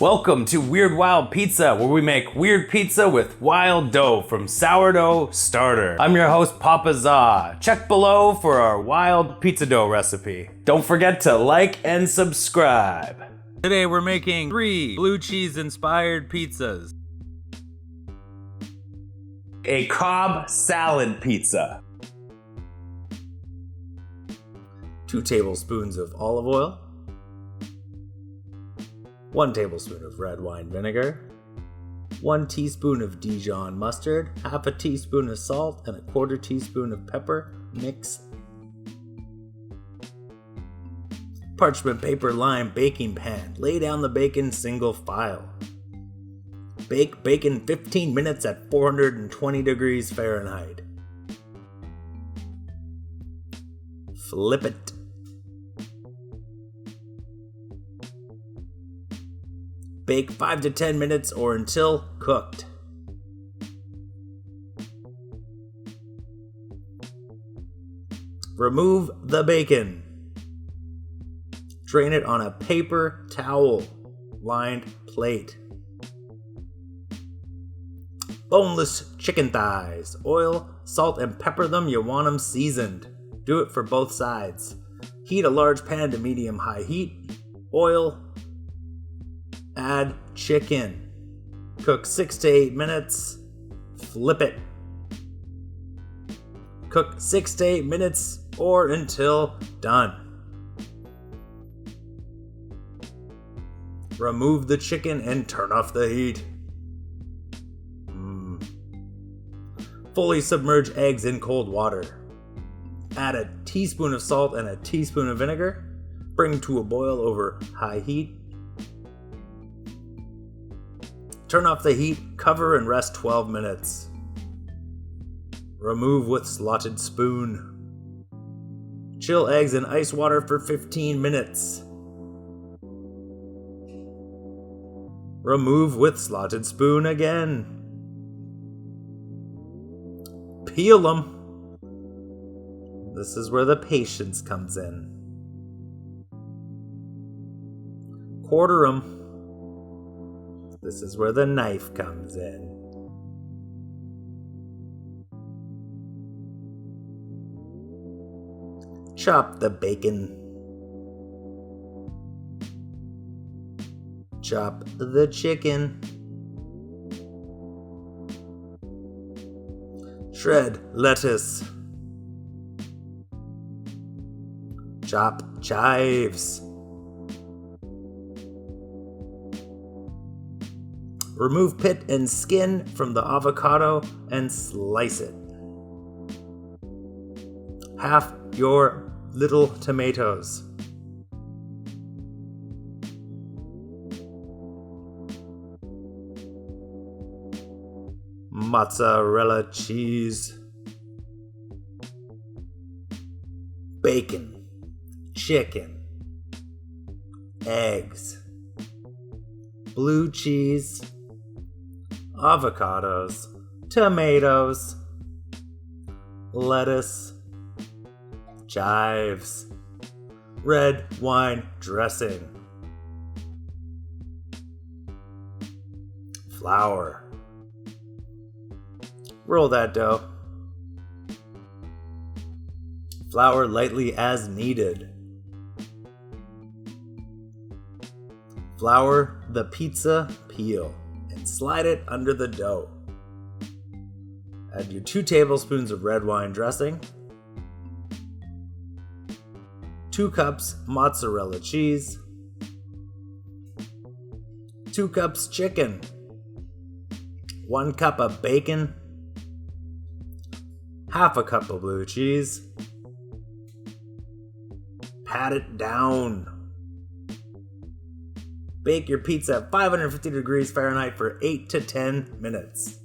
Welcome to Weird Wild Pizza, where we make weird pizza with wild dough from sourdough starter. I'm your host, Papa Za. Check below for our wild pizza dough recipe. Don't forget to like and subscribe. Today we're making 3 blue cheese inspired pizzas. A Cobb Salad pizza. 2 tablespoons of olive oil. 1 tablespoon of red wine vinegar, 1 teaspoon of Dijon mustard, half a teaspoon of salt, and a 1/4 teaspoon of pepper. Mix. Parchment paper lined baking pan. Lay down the bacon single file. Bake bacon 15 minutes at 420 degrees Fahrenheit. Flip it. Bake 5 to 10 minutes or until cooked. Remove the bacon. Drain it on a paper towel lined plate. Boneless chicken thighs. Oil, salt, and pepper them. You want them seasoned. Do it for both sides. Heat a large pan to medium-high heat. Oil. Add chicken. Cook 6 to 8 minutes. Flip it. Cook 6 to 8 minutes or until done. Remove the chicken and turn off the heat. Fully submerge eggs in cold water. Add a teaspoon of salt and a teaspoon of vinegar. Bring to a boil over high heat. Turn off the heat, cover and rest 12 minutes. Remove with slotted spoon. Chill eggs in ice water for 15 minutes. Remove with slotted spoon again. Peel them. This is where the patience comes in. Quarter them. This is where the knife comes in. Chop the bacon. Chop the chicken. Shred lettuce. Chop chives. Remove pit and skin from the avocado and slice it. Half your little tomatoes. Mozzarella cheese. Bacon. Chicken. Eggs. Blue cheese. Avocados, tomatoes, lettuce, chives, red wine dressing, flour. Roll that dough. Flour lightly as needed. Flour the pizza peel. Slide it under the dough. Add your 2 tablespoons of red wine dressing, 2 cups mozzarella cheese, 2 cups chicken, 1 cup of bacon, half a cup of blue cheese. Pat it down. Bake your pizza at 550 degrees Fahrenheit for 8 to 10 minutes.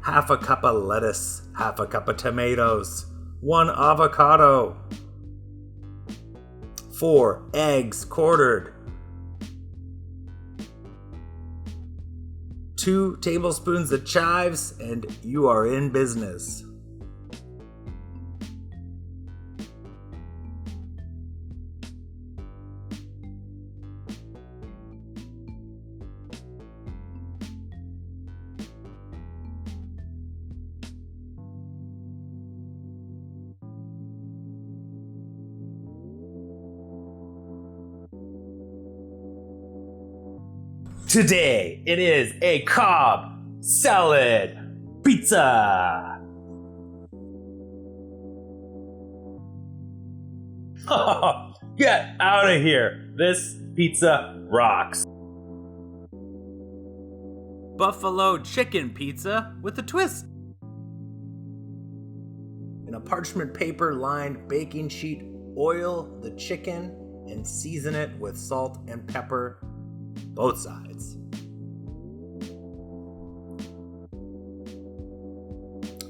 Half a cup of lettuce, half a cup of tomatoes, 1 avocado, 4 eggs quartered. 2 tablespoons of chives, and you are in business. Today, it is a Cobb Salad pizza. Get out of here. This pizza rocks. Buffalo chicken pizza with a twist. In a parchment paper lined baking sheet, oil the chicken and season it with salt and pepper, both sides.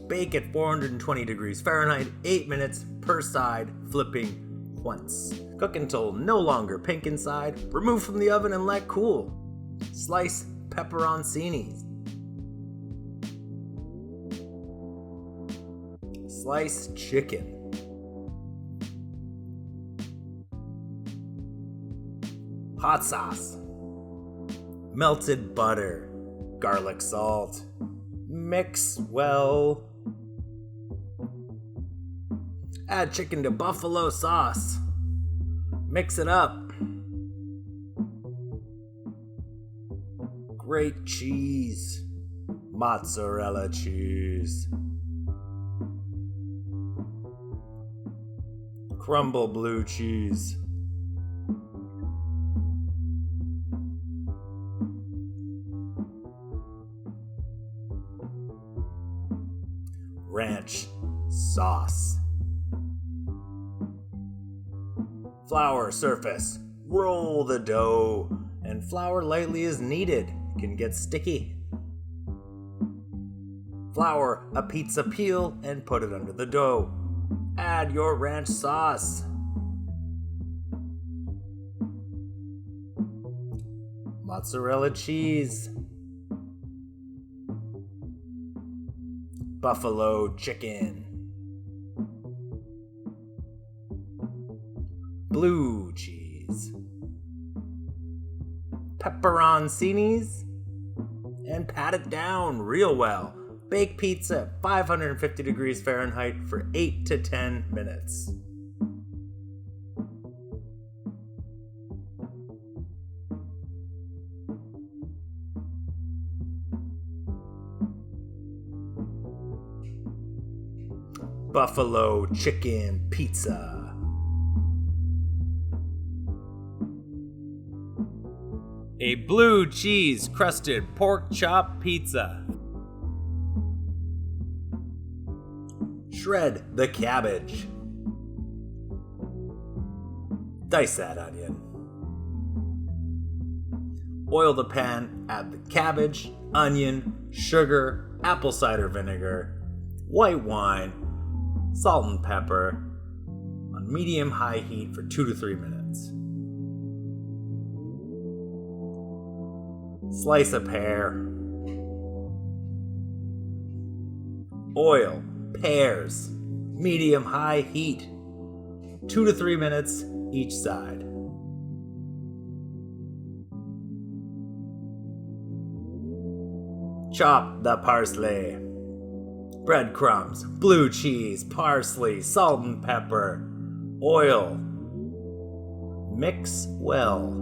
Bake at 420 degrees Fahrenheit, 8 minutes per side, flipping once. Cook until no longer pink inside. Remove from the oven and let cool. Slice pepperoncinis. Slice chicken. Hot sauce. Melted butter. Garlic salt. Mix well. Add chicken to buffalo sauce. Mix it up. Grate cheese. Mozzarella cheese. Crumble blue cheese. Ranch sauce. Flour surface. Roll the dough, and flour lightly as needed. It can get sticky. Flour a pizza peel and put it under the dough. Add your ranch sauce. Mozzarella cheese. Buffalo chicken. Blue cheese. Pepperoncinis. And pat it down real well. Bake pizza at 550 degrees Fahrenheit for 8 to 10 minutes. Buffalo chicken pizza. A blue cheese crusted pork chop pizza. Shred the cabbage. Dice that onion. Oil the pan, add the cabbage, onion, sugar, apple cider vinegar, white wine, salt and pepper on medium-high heat for 2 to 3 minutes. Slice a pear. Oil pears, medium-high heat, 2 to 3 minutes each side. Chop the parsley. Breadcrumbs, blue cheese, parsley, salt and pepper, oil. Mix well.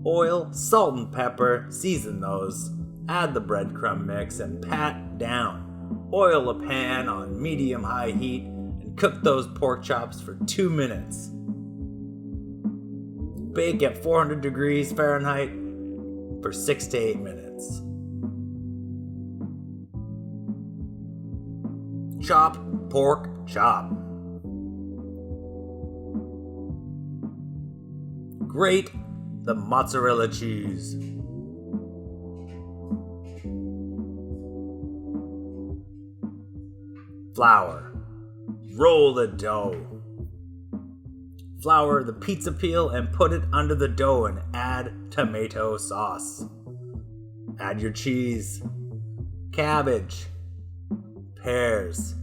Oil, salt and pepper, season those. Add the breadcrumb mix and pat down. Oil a pan on medium-high heat and cook those pork chops for 2 minutes. Bake at 400 degrees Fahrenheit for 6 to 8 minutes. Chop pork chop. Grate the mozzarella cheese. Flour. Roll the dough. Flour the pizza peel and put it under the dough and add tomato sauce. Add your cheese, cabbage, pears,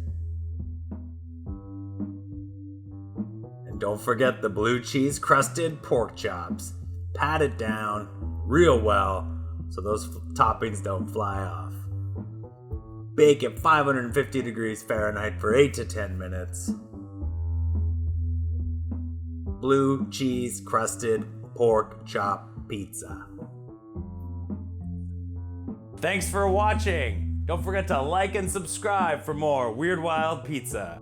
and don't forget the blue cheese crusted pork chops. Pat it down real well so those toppings don't fly off. Bake at 550 degrees Fahrenheit for 8 to 10 minutes. Blue cheese crusted pork chop pizza. Thanks for watching. Don't forget to like and subscribe for more Weird Wild Pizza.